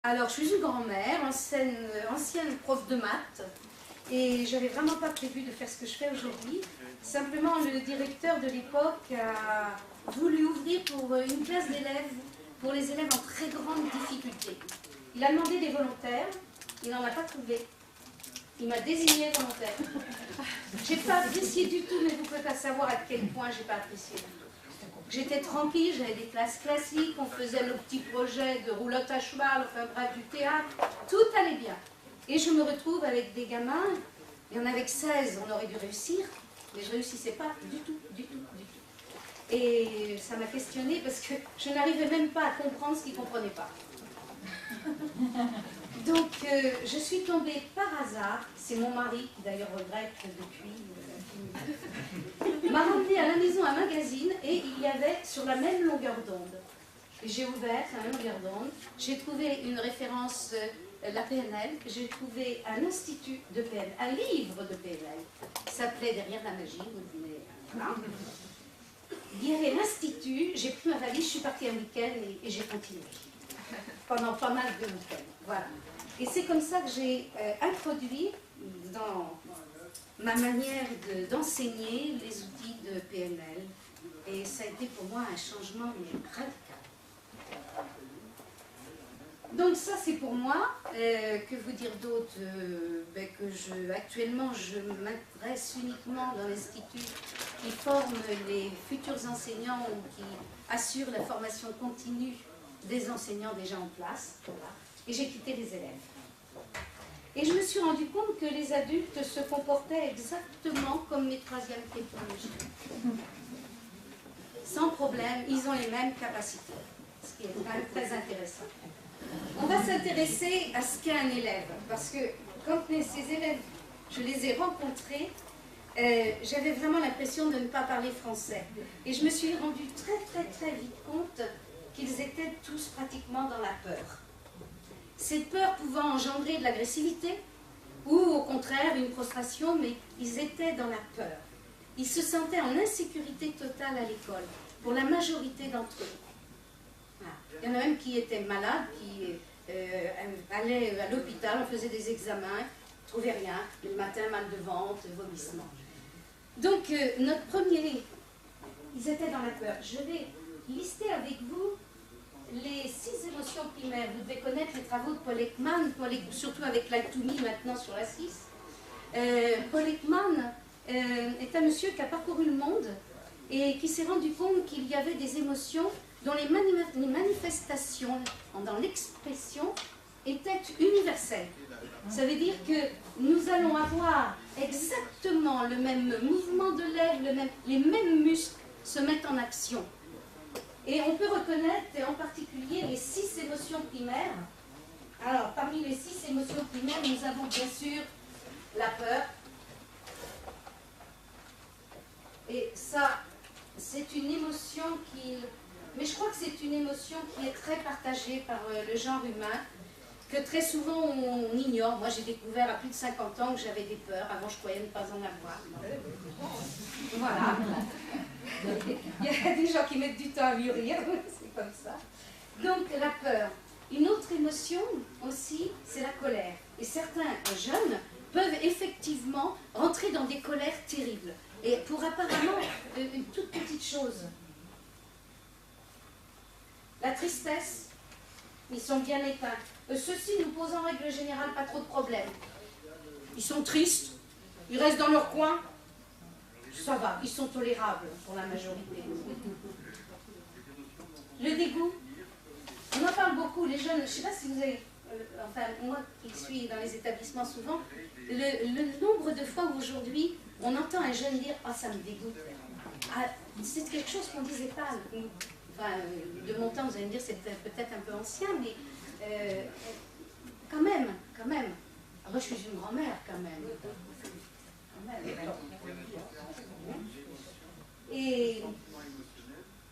Alors, je suis une grand-mère, ancienne prof de maths, et je n'avais vraiment pas prévu de faire ce que je fais aujourd'hui. Simplement, le directeur de l'époque a voulu ouvrir pour une classe d'élèves, pour les élèves en très grande difficulté. Il a demandé des volontaires, il n'en a pas trouvé. Il m'a désigné volontaire. Je n'ai pas apprécié du tout, mais vous ne pouvez pas savoir à quel point je n'ai pas apprécié du tout. J'étais tranquille, j'avais des classes classiques, on faisait nos petits projets de roulotte à cheval, enfin bref, du théâtre, tout allait bien. Et je me retrouve avec des gamins, il y en avait que 16, on aurait dû réussir, mais je ne réussissais pas du tout. Et ça m'a questionnée parce que je n'arrivais même pas à comprendre ce qu'ils ne comprenaient pas. Donc je suis tombée par hasard, c'est mon mari qui d'ailleurs regrette depuis, m'a ramené à la maison un magazine et il y avait sur la même longueur d'onde. J'ai ouvert la même longueur d'onde, j'ai trouvé une référence, la PNL, j'ai trouvé un institut de PNL, un livre de PNL, qui s'appelait Derrière la magie, vous devinez, voilà. Il y avait l'institut, j'ai pris ma valise, je suis partie un week-end et j'ai continué. Pendant pas mal de week-ends, voilà. Et c'est comme ça que j'ai introduit dans ma manière d'enseigner les outils de PNL. Et ça a été pour moi un changement radical. Donc ça c'est pour moi. Que vous dire d'autre? Actuellement je m'adresse uniquement dans l'institut qui forme les futurs enseignants ou qui assure la formation continue des enseignants déjà en place. Voilà. Et j'ai quitté les élèves. Et je me suis rendu compte que les adultes se comportaient exactement comme mes troisièmes technologies. Sans problème, ils ont les mêmes capacités, ce qui est quand même très intéressant. On va s'intéresser à ce qu'est un élève, parce que quand ces élèves, je les ai rencontrés, j'avais vraiment l'impression de ne pas parler français. Et je me suis rendu très vite compte qu'ils étaient tous pratiquement dans la peur. Cette peur pouvant engendrer de l'agressivité ou au contraire une frustration, mais ils étaient dans la peur. Ils se sentaient en insécurité totale à l'école, pour la majorité d'entre eux. Voilà. Il y en a même qui étaient malades, qui allaient à l'hôpital, on faisait des examens, ne trouvaient rien, le matin mal de ventre, vomissement. Donc notre premier, ils étaient dans la peur. Je vais lister avec vous les 6 émotions primaires. Vous devez connaître les travaux de Paul Ekman, surtout avec l'alchimie maintenant sur la 6. Paul Ekman est un monsieur qui a parcouru le monde et qui s'est rendu compte qu'il y avait des émotions dont les manifestations, dans l'expression, étaient universelles. Ça veut dire que nous allons avoir exactement le même mouvement de lèvres, les mêmes muscles se mettent en action. Et on peut reconnaître en particulier les 6 émotions primaires. Alors, parmi les 6 émotions primaires, nous avons bien sûr la peur. Et ça, c'est une émotion qui... Mais je crois que c'est une émotion qui est très partagée par le genre humain, que très souvent on ignore. Moi, j'ai découvert à plus de 50 ans que j'avais des peurs. Avant, je croyais ne pas en avoir. Voilà. Il y a des gens qui mettent du temps à mûrir, c'est comme ça. Donc, la peur. Une autre émotion aussi, c'est la colère. Et certains jeunes peuvent effectivement rentrer dans des colères terribles. Et pour apparemment une toute petite chose. La tristesse, ils sont bien éteints. Ceux-ci nous posent en règle générale pas trop de problèmes. Ils sont tristes, ils restent dans leur coin. Ça va, ils sont tolérables pour la majorité. Le dégoût, on en parle beaucoup, les jeunes, je ne sais pas si vous avez, enfin moi qui suis dans les établissements souvent, le nombre de fois où aujourd'hui on entend un jeune dire « Ah, ça me dégoûte ». C'est quelque chose qu'on ne disait pas. Enfin, de mon temps, vous allez me dire c'est peut-être un peu ancien, mais quand même. Moi, je suis une grand-mère quand même. Et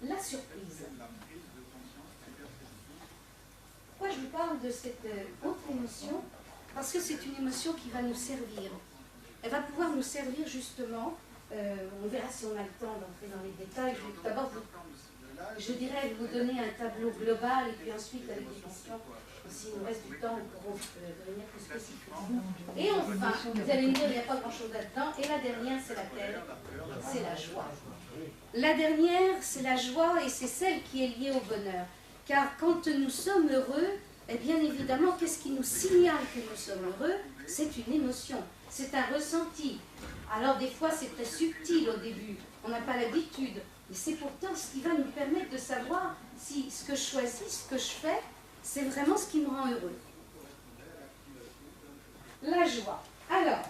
la surprise. Pourquoi je vous parle de cette autre émotion? Parce que c'est une émotion qui va nous servir. Elle va pouvoir nous servir justement, on verra si on a le temps d'entrer dans les détails. Je vais tout d'abord vous je dirais vous donner un tableau global et puis ensuite avec des questions, s'il nous reste du temps, nous pourrons devenir plus spécifiques. Et enfin, vous allez me dire, il n'y a pas grand-chose là-dedans. Et la dernière, c'est laquelle? C'est la joie. La dernière, c'est la joie et c'est celle qui est liée au bonheur. Car quand nous sommes heureux, et bien évidemment, qu'est-ce qui nous signale que nous sommes heureux? C'est une émotion, c'est un ressenti. Alors des fois, c'est très subtil au début, on n'a pas l'habitude. Mais c'est pourtant ce qui va nous permettre de savoir si ce que je choisis, ce que je fais, c'est vraiment ce qui me rend heureux. La joie. Alors,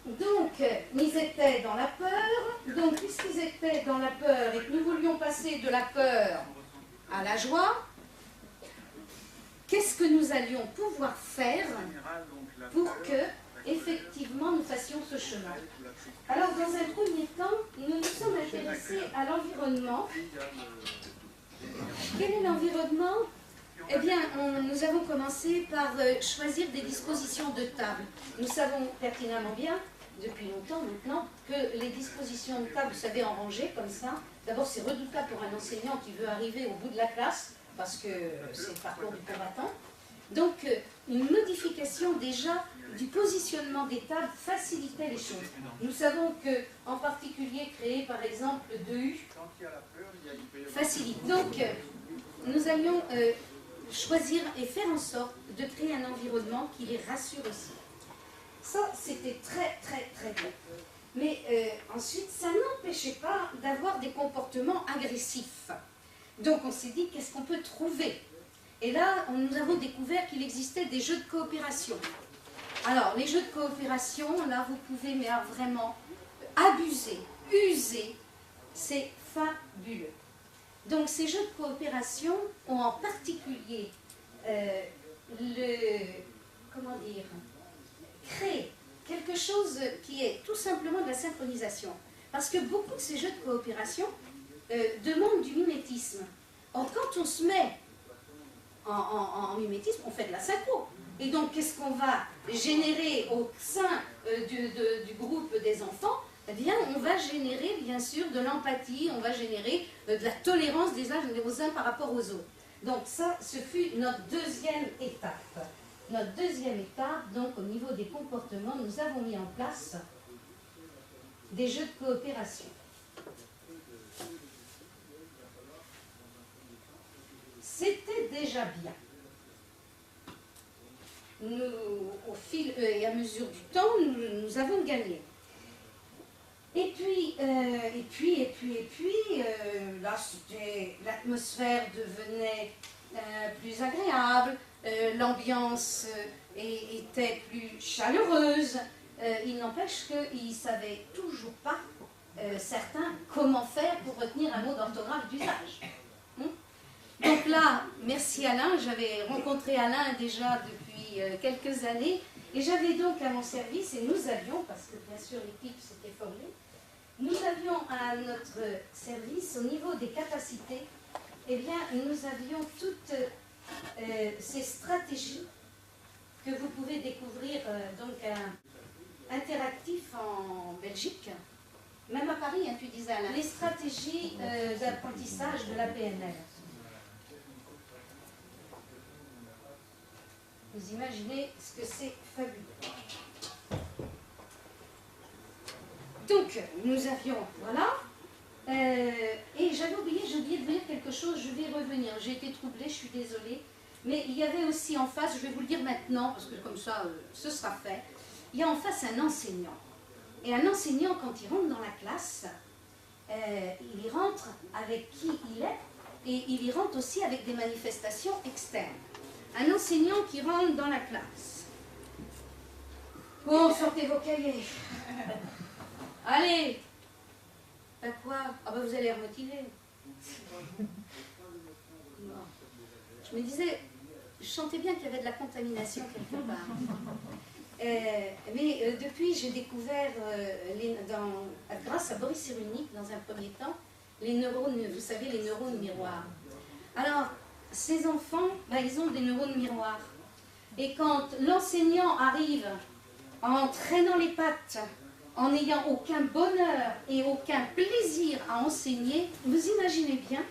donc, ils étaient dans la peur. Donc, puisqu'ils étaient dans la peur et que nous voulions passer de la peur à la joie, qu'est-ce que nous allions pouvoir faire pour que, effectivement, nous fassions ce chemin? Alors, dans un premier temps, nous nous sommes intéressés à l'environnement. Quel est l'environnement? Eh bien, nous avons commencé par choisir des dispositions de table. Nous savons pertinemment bien, depuis longtemps maintenant, que les dispositions de table, vous savez, en rangée comme ça, d'abord c'est redoutable pour un enseignant qui veut arriver au bout de la classe, parce que c'est le parcours du combattant. Donc, une modification déjà du positionnement des tables facilitait les choses. Nous savons que, en particulier, créer par exemple 2U facilite. Donc, nous allions choisir et faire en sorte de créer un environnement qui les rassure aussi. Ça, c'était très, très, très bien. Mais ensuite, ça n'empêchait pas d'avoir des comportements agressifs. Donc, on s'est dit, qu'est-ce qu'on peut trouver? Et là, nous avons découvert qu'il existait des jeux de coopération. Alors, les jeux de coopération, là, vous pouvez, mais alors, vraiment, abuser, user, c'est fabuleux. Donc, ces jeux de coopération ont en particulier créé quelque chose qui est tout simplement de la synchronisation. Parce que beaucoup de ces jeux de coopération demandent du mimétisme. Or, quand on se met en mimétisme, on fait de la synchro. Et donc, qu'est-ce qu'on va générer au sein du groupe des enfants? Eh bien, on va générer, bien sûr, de l'empathie, on va générer de la tolérance des uns par rapport aux autres. Donc, ça, ce fut notre deuxième étape. Notre deuxième étape, donc, au niveau des comportements, nous avons mis en place des jeux de coopération. C'était déjà bien. Nous, au fil et à mesure du temps, nous avons gagné. Et puis, là, l'atmosphère devenait plus agréable, l'ambiance était plus chaleureuse. Il n'empêche qu'ils ne savaient toujours pas, certains, comment faire pour retenir un mot d'orthographe d'usage. Donc là, merci Alain, j'avais rencontré Alain déjà depuis quelques années, et j'avais donc à mon service, et nous avions, parce que bien sûr l'équipe s'était formée, nous avions à notre service, au niveau des capacités, eh bien, nous avions toutes ces stratégies que vous pouvez découvrir donc interactif en Belgique, même à Paris, hein, tu disais Alain, les stratégies d'apprentissage de la PNL. Vous imaginez ce que c'est fabuleux. Donc, nous avions, voilà, et j'ai oublié de vous dire quelque chose, je vais revenir, j'ai été troublée, je suis désolée, mais il y avait aussi en face, je vais vous le dire maintenant, parce que comme ça, ce sera fait, il y a en face un enseignant. Et un enseignant, quand il rentre dans la classe, il y rentre avec qui il est, et il y rentre aussi avec des manifestations externes. Un enseignant qui rentre dans la classe. Bon, sortez vos cahiers. Allez. À quoi? Ah ben vous allez remotiver. Bon. Je me disais, je sentais bien qu'il y avait de la contamination quelque part. Mais depuis, j'ai découvert, grâce à Boris Cyrulnik, dans un premier temps, les neurones, vous savez, les neurones miroirs. Alors, ces enfants, ben, ils ont des neurones miroirs. Et quand l'enseignant arrive en traînant les pattes, en n'ayant aucun bonheur et aucun plaisir à enseigner, vous imaginez bien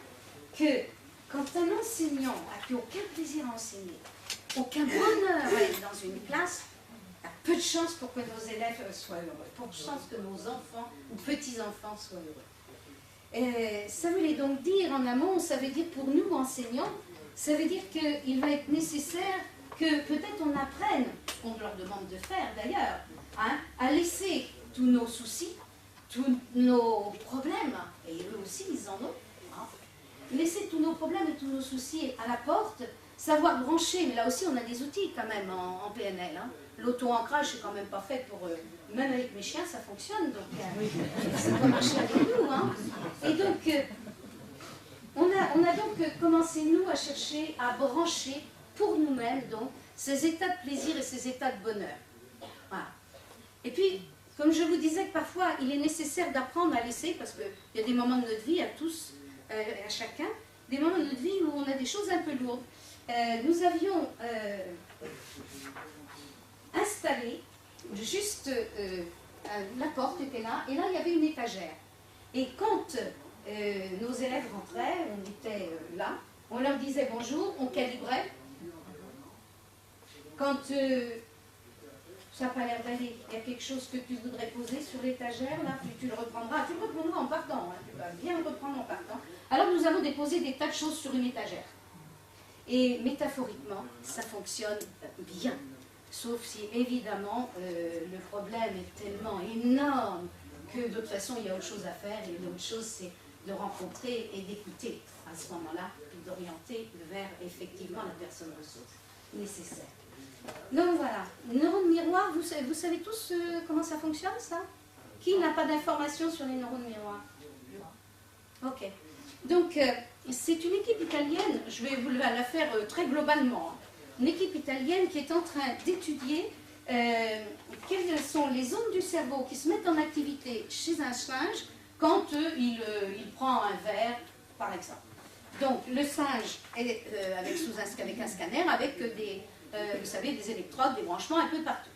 que quand un enseignant n'a plus aucun plaisir à enseigner, aucun bonheur à être dans une classe, il y a peu de chances pour que nos élèves soient heureux, peu de chances que nos enfants ou petits-enfants soient heureux. Ça voulait donc dire en amont, ça veut dire pour nous enseignants, ça veut dire qu'il va être nécessaire que peut-être on apprenne, ce qu'on leur demande de faire d'ailleurs, hein, à laisser tous nos soucis, tous nos problèmes, et eux aussi ils en ont, hein, laisser tous nos problèmes et tous nos soucis à la porte, savoir brancher, mais là aussi on a des outils quand même en PNL. Hein. L'auto-ancrage c'est quand même pas fait pour... même avec mes chiens ça fonctionne, donc ça va marcher avec nous. Hein. Et donc, on a donc commencé nous à chercher à brancher pour nous-mêmes donc ces états de plaisir et ces états de bonheur. Voilà. Et puis, comme je vous disais que parfois il est nécessaire d'apprendre à laisser, parce qu'il y a des moments de notre vie à tous, à chacun, des moments de notre vie où on a des choses un peu lourdes. Nous avions installé juste la porte était là, et là il y avait une étagère. Et quand nos élèves rentraient, on était là, on leur disait bonjour, on calibrait. Quand ça n'a pas l'air d'aller, il y a quelque chose que tu voudrais poser sur l'étagère, là, tu le reprendras. Tu le reprendras en partant, hein, tu vas bien le reprendre en partant. Alors nous avons déposé des tas de choses sur une étagère. Et métaphoriquement, ça fonctionne bien. Sauf si, évidemment, le problème est tellement énorme que de toute façon, il y a autre chose à faire. Et l'autre chose, c'est de rencontrer et d'écouter à ce moment-là, puis d'orienter vers, effectivement, la personne ressource nécessaire. Donc voilà, neurones miroirs, vous savez tous comment ça fonctionne, ça? Qui n'a pas d'informations sur les neurones miroirs? Ok. Donc, c'est une équipe italienne, je vais vous la faire très globalement, hein. Une équipe italienne qui est en train d'étudier quelles sont les zones du cerveau qui se mettent en activité chez un singe quand il prend un verre, par exemple. Donc, le singe est avec un scanner, avec des... vous savez, des électrodes, des branchements un peu partout.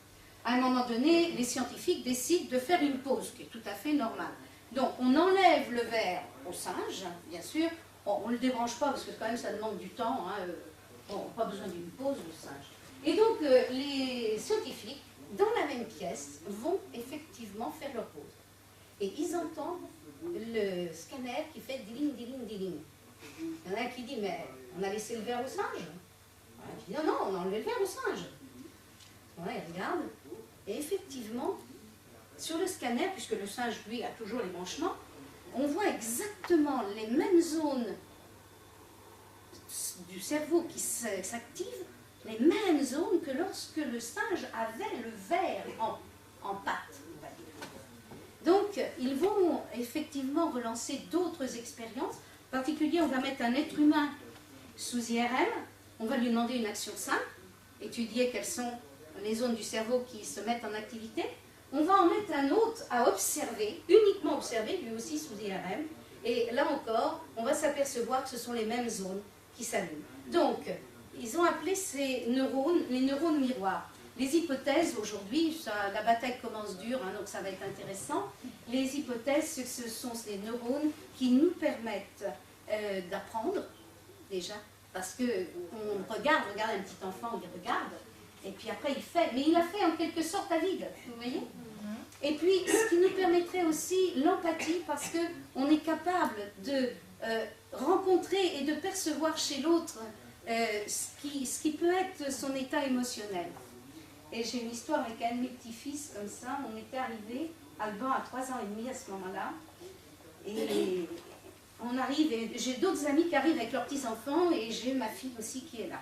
À un moment donné, les scientifiques décident de faire une pause, qui est tout à fait normale. Donc, on enlève le verre au singe, bien sûr. On ne le débranche pas, parce que quand même, ça demande du temps. Hein. Bon, pas besoin d'une pause, le singe. Et donc, les scientifiques, dans la même pièce, vont effectivement faire leur pause. Et ils entendent le scanner qui fait diling, diling, diling. Il y en a un qui dit, mais on a laissé le verre au singe? Je dis, non, on a enlevé le verre au singe. Ouais, il regarde. Et effectivement, sur le scanner, puisque le singe, lui, a toujours les branchements, on voit exactement les mêmes zones du cerveau qui s'activent, les mêmes zones que lorsque le singe avait le verre en pâte, on va dire. Donc, ils vont effectivement relancer d'autres expériences. En particulier, on va mettre un être humain sous IRM. On va lui demander une action simple, étudier quelles sont les zones du cerveau qui se mettent en activité. On va en mettre un autre à observer, uniquement observer, lui aussi sous IRM. Et là encore, on va s'apercevoir que ce sont les mêmes zones qui s'allument. Donc, ils ont appelé ces neurones les neurones miroirs. Les hypothèses, aujourd'hui, la bataille commence dure, hein, donc ça va être intéressant. Les hypothèses, ce sont ces neurones qui nous permettent d'apprendre, déjà. Parce qu'on regarde un petit enfant, il regarde, et puis après il fait, mais il a fait en quelque sorte à vide, vous voyez? Et puis, ce qui nous permettrait aussi l'empathie, parce qu'on est capable de rencontrer et de percevoir chez l'autre ce qui peut être son état émotionnel. Et j'ai une histoire avec un de mes petits-fils, comme ça, on était arrivé, Alban a 3 ans et demi à ce moment-là, et... on arrive, et j'ai d'autres amis qui arrivent avec leurs petits-enfants, et j'ai ma fille aussi qui est là.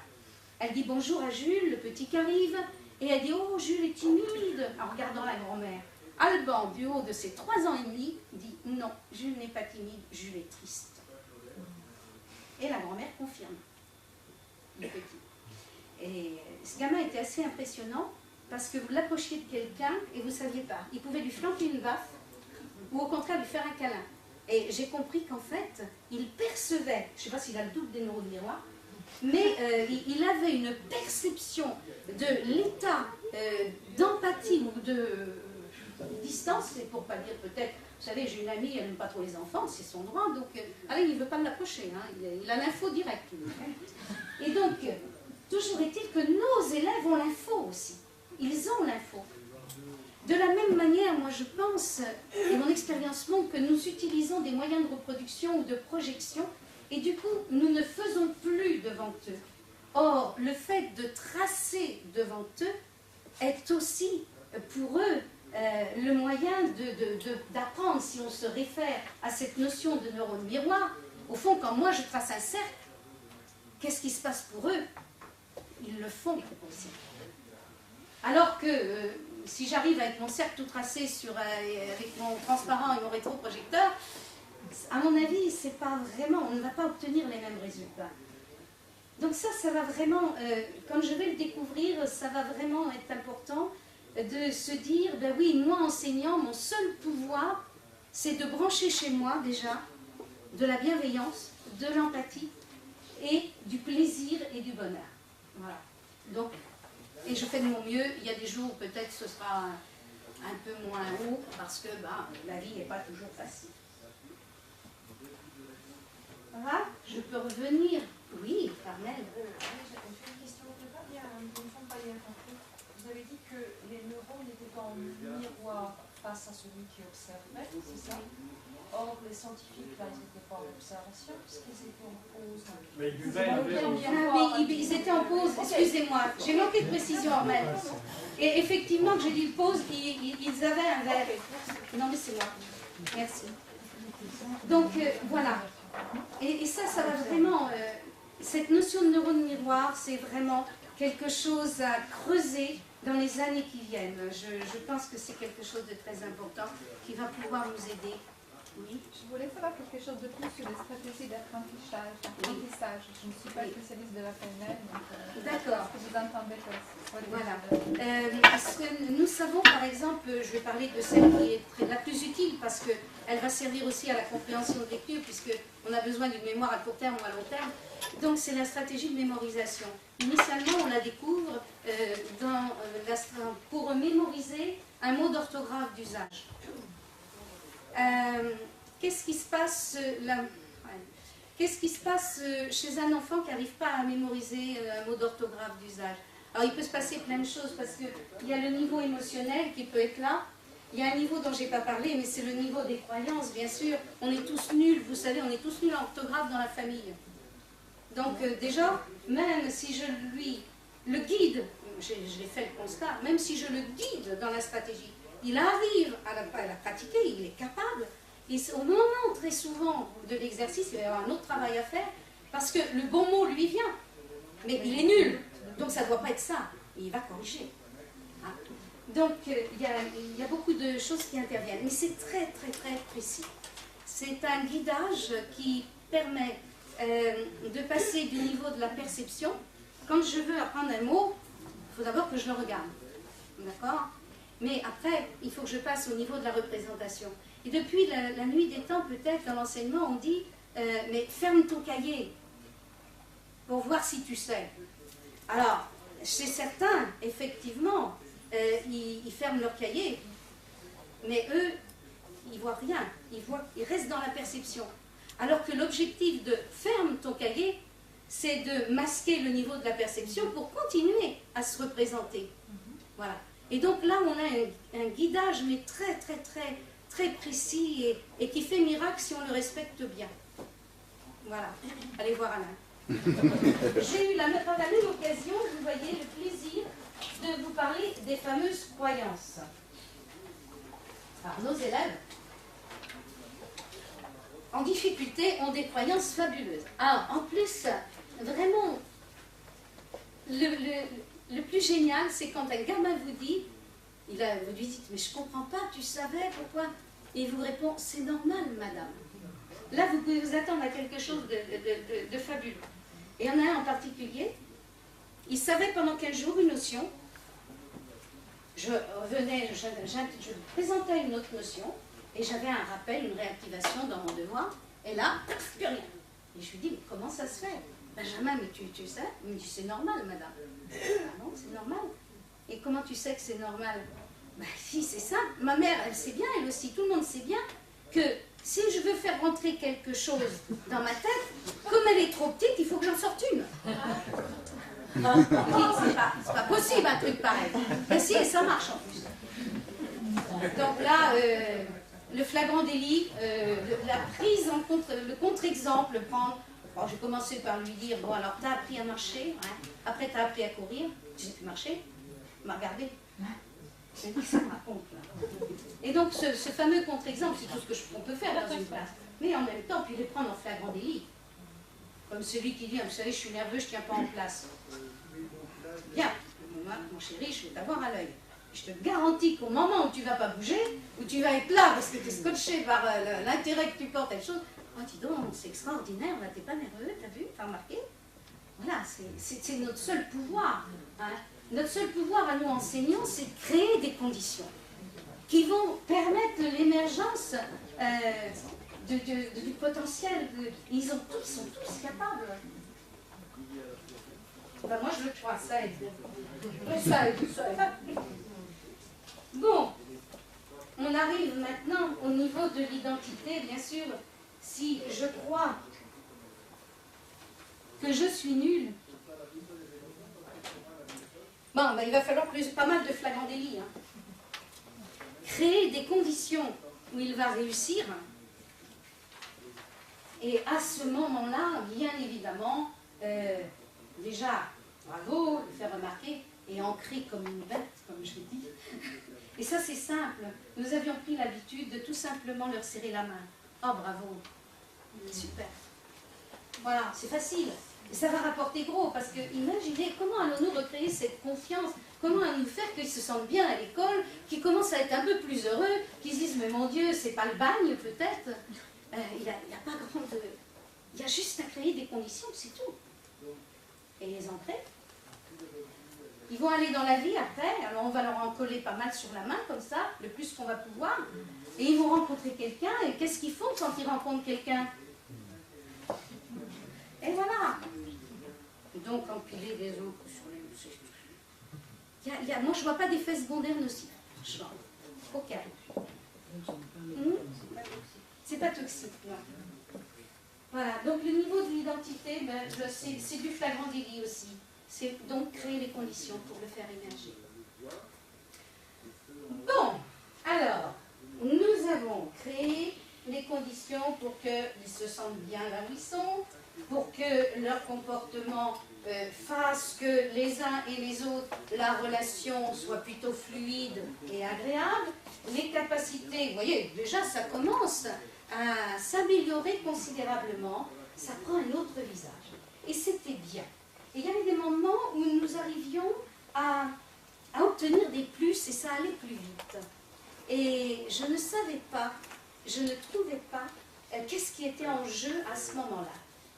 Elle dit bonjour à Jules, le petit qui arrive, et elle dit, oh, Jules est timide, en regardant la grand-mère. Alban, du haut de ses 3 ans et demi, dit, non, Jules n'est pas timide, Jules est triste. Et la grand-mère confirme, le petit. Et ce gamin était assez impressionnant, parce que vous l'approchiez de quelqu'un, et vous ne saviez pas. Il pouvait lui flanquer une baffe, ou au contraire lui faire un câlin. Et j'ai compris qu'en fait, il percevait, je ne sais pas s'il a le double des neurones miroirs, mais il avait une perception de l'état d'empathie ou de distance, et pour ne pas dire peut-être Vous savez, j'ai une amie, elle n'aime pas trop les enfants, c'est son droit, donc Alain, il ne veut pas l'approcher, hein, il a l'info directe. Et donc, toujours est-il que nos élèves ont l'info aussi. Ils ont l'info. De la même manière, moi je pense, et mon expérience montre que nous utilisons des moyens de reproduction ou de projection, et du coup, nous ne faisons plus devant eux. Or, le fait de tracer devant eux est aussi, pour eux, le moyen d'apprendre, si on se réfère à cette notion de neurone miroir. Au fond, quand moi je trace un cercle, qu'est-ce qui se passe pour eux? Ils le font aussi. Alors que si j'arrive avec mon cercle tout tracé avec mon transparent et mon rétroprojecteur, à mon avis, c'est pas vraiment, on ne va pas obtenir les mêmes résultats. Donc ça va vraiment, quand je vais le découvrir, ça va vraiment être important de se dire, ben oui, moi enseignant, mon seul pouvoir, c'est de brancher chez moi déjà de la bienveillance, de l'empathie et du plaisir et du bonheur. Voilà. Donc, et je fais de mon mieux. Il y a des jours où peut-être ce sera un peu moins haut parce que la vie n'est pas toujours facile. Voilà, je peux revenir. Oui, Carmel. J'ai une question. Il y a une fois pas bien compris. Vous avez dit que les neurones étaient en miroir face à celui qui observait, c'est ça? Or, les scientifiques, là, ils n'étaient pas en observation, puisqu'ils étaient en pause. Mais ils buvaient un verre. Mais ils étaient en pause, excusez-moi. J'ai manqué de précision, Armel. Et effectivement, que j'ai dit pause, ils avaient un verre. Non, mais c'est moi. Merci. Donc, voilà. Et ça va vraiment... cette notion de neurone miroir, c'est vraiment quelque chose à creuser dans les années qui viennent. Je pense que c'est quelque chose de très important qui va pouvoir nous aider. Oui. Je voulais savoir quelque chose de plus sur les stratégies d'apprentissage. Je ne suis pas spécialiste de la PNL, donc d'accord. Est-ce que vous entendez que voilà. Parce que nous savons, par exemple, je vais parler de celle qui est la plus utile parce qu'elle va servir aussi à la compréhension de lecture puisqu'on a besoin d'une mémoire à court terme ou à long terme. Donc c'est la stratégie de mémorisation. Initialement, on la découvre pour mémoriser un mot d'orthographe d'usage. Qu'est-ce qui se passe là? Qu'est-ce qui se passe chez un enfant qui n'arrive pas à mémoriser un mot d'orthographe d'usage? Alors il peut se passer plein de choses parce qu'il y a le niveau émotionnel qui peut être là. Il y a un niveau dont je n'ai pas parlé, mais c'est le niveau des croyances, bien sûr. On est tous nuls, vous savez, on est tous nuls en orthographe dans la famille. Donc déjà, même si je le guide, j'ai fait le constat, même si je le guide dans la stratégie, il arrive à la pratiquer, il est capable. Et au moment, très souvent, de l'exercice, il va y avoir un autre travail à faire, parce que le bon mot lui vient, mais il est nul. Donc ça ne doit pas être ça. Et il va corriger. Hein? Donc il y a beaucoup de choses qui interviennent. Mais c'est très, très, très précis. C'est un guidage qui permet de passer du niveau de la perception. Quand je veux apprendre un mot, il faut d'abord que je le regarde. D'accord? Mais après, il faut que je passe au niveau de la représentation. Et depuis la nuit des temps, peut-être, dans l'enseignement, on dit mais ferme ton cahier pour voir si tu sais. Alors, chez certains, effectivement, ils ferment leur cahier, mais eux, ils ne voient rien. Ils restent dans la perception. Alors que l'objectif de ferme ton cahier, c'est de masquer le niveau de la perception pour continuer à se représenter. Voilà. Et donc là, on a un guidage, mais très, très, très, très précis et qui fait miracle si on le respecte bien. Voilà. Allez voir Alain. J'ai eu la même occasion, vous voyez, le plaisir de vous parler des fameuses croyances. Alors, nos élèves, en difficulté, ont des croyances fabuleuses. Ah, en plus, vraiment, le plus génial, c'est quand un gamin vous dit, vous lui dites, mais je ne comprends pas, tu savais pourquoi? Et il vous répond, c'est normal, madame. Là, vous pouvez vous attendre à quelque chose de fabuleux. Et il y en a un en particulier, il savait pendant 15 jours une notion, je présentais une autre notion, et j'avais un rappel, une réactivation dans mon devoir, et là, plus rien. Et je lui dis, mais comment ça se fait? Benjamin, mais tu sais? Il me dit, c'est normal, madame. Ah non, c'est normal. Et comment tu sais que c'est normal? Ben si, c'est ça. Ma mère, elle sait bien, elle aussi, tout le monde sait bien que si je veux faire rentrer quelque chose dans ma tête, comme elle est trop petite, il faut que j'en sorte une. C'est pas possible un truc pareil. Et si, et ça marche en plus. Donc là, le flagrant délit, la prise en compte, le contre-exemple, prendre. Bon, j'ai commencé par lui dire, bon alors t'as appris à marcher, hein, après t'as appris à courir, j'ai pu marcher, il m'a regardé. C'est dit que ça me raconte là. Et donc ce fameux contre-exemple, c'est tout ce qu'on peut faire dans une classe. Mais en même temps, puis les prendre en flagrant délit. Comme celui qui dit, vous savez, je suis nerveux, je ne tiens pas en place. Bien, moi, mon chéri, je vais t'avoir à l'œil. Je te garantis qu'au moment où tu ne vas pas bouger, où tu vas être là parce que tu es scotché par l'intérêt que tu portes à quelque chose, oh dis donc, c'est extraordinaire, là, t'es pas nerveux, t'as vu, t'as remarqué? Voilà, c'est notre seul pouvoir. Hein. Notre seul pouvoir à nous enseignants, c'est de créer des conditions qui vont permettre l'émergence du potentiel. Ils sont tous capables. Ben moi, je le crois, ça aide. Ça aide, ça aide. Bon, on arrive maintenant au niveau de l'identité, bien sûr. Si je crois que je suis nulle, bon, ben, il va falloir pas mal de flagrants délits. Hein. Créer des conditions où il va réussir. Et à ce moment-là, bien évidemment, déjà, bravo, le faire remarquer et ancrer comme une bête, comme je l'ai dit. Et ça, c'est simple. Nous avions pris l'habitude de tout simplement leur serrer la main. Oh, bravo. Super. Voilà, c'est facile. Et ça va rapporter gros, parce que imaginez comment allons-nous recréer cette confiance, comment allons-nous faire qu'ils se sentent bien à l'école, qu'ils commencent à être un peu plus heureux, qu'ils se disent, mais mon Dieu, c'est pas le bagne peut-être. Il n'y a pas grand de... Il y a juste à créer des conditions, c'est tout. Et les ancrer. Ils vont aller dans la vie après, alors on va leur en coller pas mal sur la main, comme ça, le plus qu'on va pouvoir. Et ils vont rencontrer quelqu'un, et qu'est-ce qu'ils font quand ils rencontrent quelqu'un? Et voilà. Et donc, empiler des autres sur les... Moi, je ne vois pas d'effet secondaire nocif, franchement. Aucun. C'est pas toxique, non. Voilà, donc le niveau de l'identité, ben, c'est du flagrant délit aussi. C'est donc créer les conditions pour le faire émerger. Bon, alors, nous avons créé les conditions pour qu'ils se sentent bien là où ils sont, pour que leur comportement fasse que les uns et les autres, la relation soit plutôt fluide et agréable. Les capacités, vous voyez, déjà ça commence à s'améliorer considérablement, ça prend un autre visage. Et c'était bien. Et il y avait des moments où nous arrivions à obtenir des plus et ça allait plus vite. Et je ne savais pas, je ne trouvais pas qu'est-ce qui était en jeu à ce moment-là.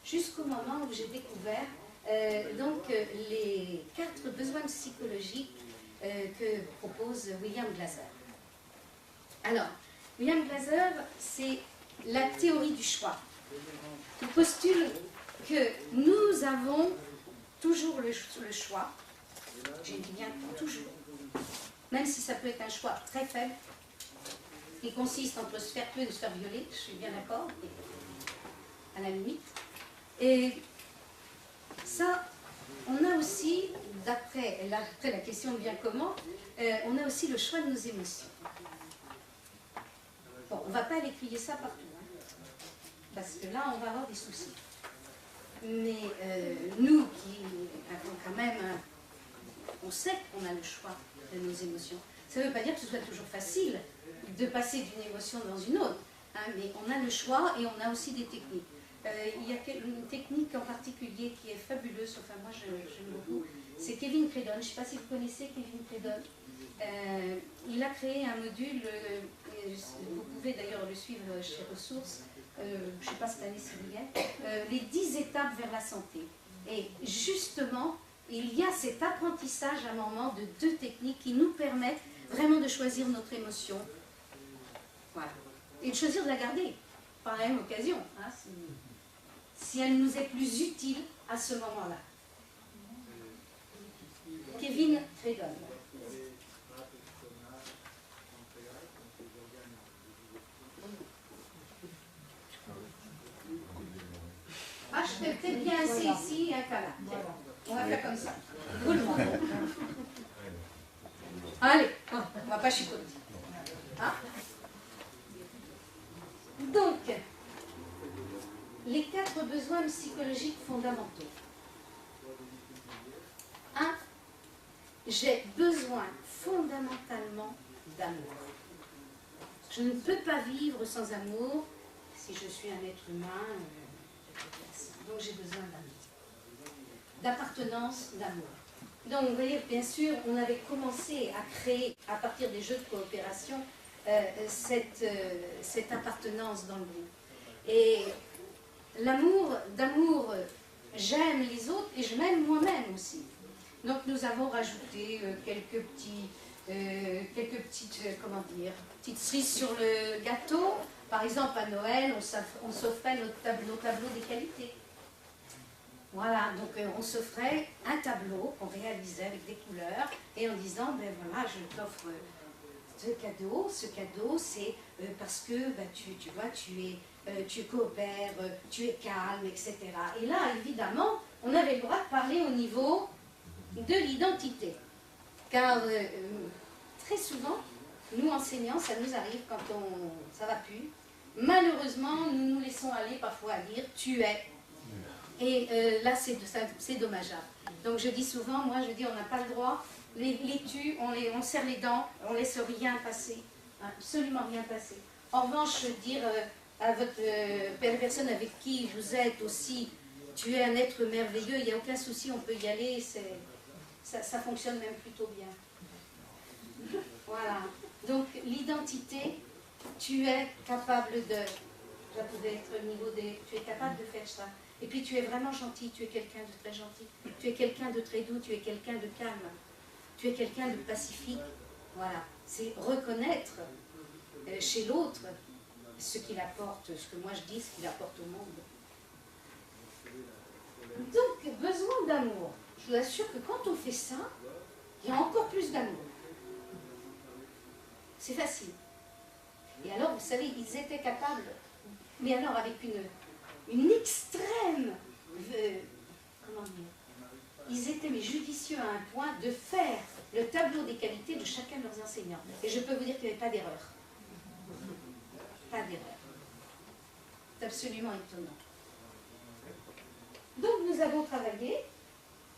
Jusqu'au moment où j'ai découvert les 4 besoins psychologiques que propose William Glasser. Alors, William Glasser, c'est la théorie du choix. Il postule que nous avons toujours le choix, j'ai dit bien toujours, même si ça peut être un choix très faible, qui consiste entre se faire tuer ou se faire violer, je suis bien d'accord, à la limite. Et ça, on a aussi, d'après la question de bien comment, on a aussi le choix de nos émotions. Bon, on ne va pas aller crier ça partout, hein, parce que là, on va avoir des soucis. Mais nous qui avons quand même, on sait qu'on a le choix de nos émotions. Ça ne veut pas dire que ce soit toujours facile de passer d'une émotion dans une autre, hein, mais on a le choix et on a aussi des techniques. Il y a une technique en particulier qui est fabuleuse, enfin moi j'aime beaucoup, c'est Kevin Creedon. Je ne sais pas si vous connaissez Kevin Creedon. Il a créé un module, vous pouvez d'ailleurs le suivre chez Ressources, je ne sais pas cette année si vous y êtes, les 10 étapes vers la santé. Et justement, il y a cet apprentissage à un moment de 2 techniques qui nous permettent vraiment de choisir notre émotion. Voilà. Et de choisir de la garder par la même occasion, hein, si elle nous est plus utile à ce moment-là. Kevin Creedon. Ah, je serais peut-être bien assis ici, un câlin. On va faire comme ça. Tout le monde. Allez, on va pas chipoter. Hein? Donc, les 4 besoins psychologiques fondamentaux. 1. J'ai besoin fondamentalement d'amour. Je ne peux pas vivre sans amour si je suis un être humain. Donc j'ai besoin d'amour. D'appartenance, d'amour. Donc vous voyez, bien sûr, on avait commencé à créer, à partir des jeux de coopération, cette appartenance dans le groupe. Et l'amour, d'amour, j'aime les autres et je m'aime moi-même aussi. Donc nous avons rajouté quelques petites, comment dire, petites cerises sur le gâteau. Par exemple, à Noël, on s'offrait nos tableaux des qualités. Voilà, donc on s'offrait un tableau qu'on réalisait avec des couleurs et en disant, ben voilà, je t'offre ce cadeau c'est parce que ben, tu vois, tu coopères, tu es calme, etc. Et là, évidemment, on avait le droit de parler au niveau de l'identité. Car très souvent, nous enseignants, ça nous arrive quand ça va plus. Malheureusement, nous nous laissons aller parfois à dire « tu es ». Et là, c'est dommageable. Donc je dis souvent, moi je dis on n'a pas le droit, les tu, on serre les dents, on ne laisse rien passer, absolument rien passer. En revanche, dire à votre personne avec qui vous êtes aussi, tu es un être merveilleux, il n'y a aucun souci, on peut y aller, ça fonctionne même plutôt bien. Voilà. Donc l'identité, tu es capable de, ça pouvait être au niveau des, tu es capable de faire ça. Et puis tu es vraiment gentil, tu es quelqu'un de très gentil, tu es quelqu'un de très doux, tu es quelqu'un de calme, tu es quelqu'un de pacifique. Voilà, c'est reconnaître chez l'autre ce qu'il apporte, ce que moi je dis, ce qu'il apporte au monde. Donc, besoin d'amour. Je vous assure que quand on fait ça, il y a encore plus d'amour. C'est facile. Et alors, vous savez, ils étaient capables, mais alors avec une extrême, comment dire, ils étaient mais judicieux à un point de faire le tableau des qualités de chacun de leurs enseignants. Et je peux vous dire qu'il n'y avait pas d'erreur. Pas d'erreur. C'est absolument étonnant. Donc nous avons travaillé,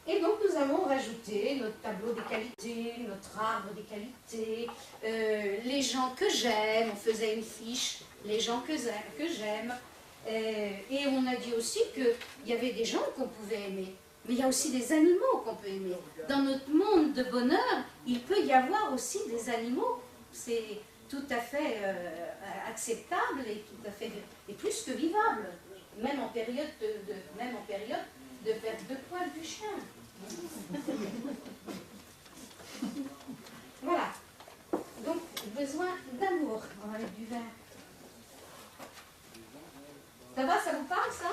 et donc nous avons rajouté notre tableau des qualités, notre arbre des qualités, les gens que j'aime, on faisait une fiche, les gens que j'aime. Et on a dit aussi qu'il y avait des gens qu'on pouvait aimer, mais il y a aussi des animaux qu'on peut aimer. Dans notre monde de bonheur, il peut y avoir aussi des animaux. C'est tout à fait acceptable et tout à fait et plus que vivable, même en période de perte de poil du chien. Voilà. Donc besoin d'amour. On va mettre du vin. Ça va, ça vous parle, ça?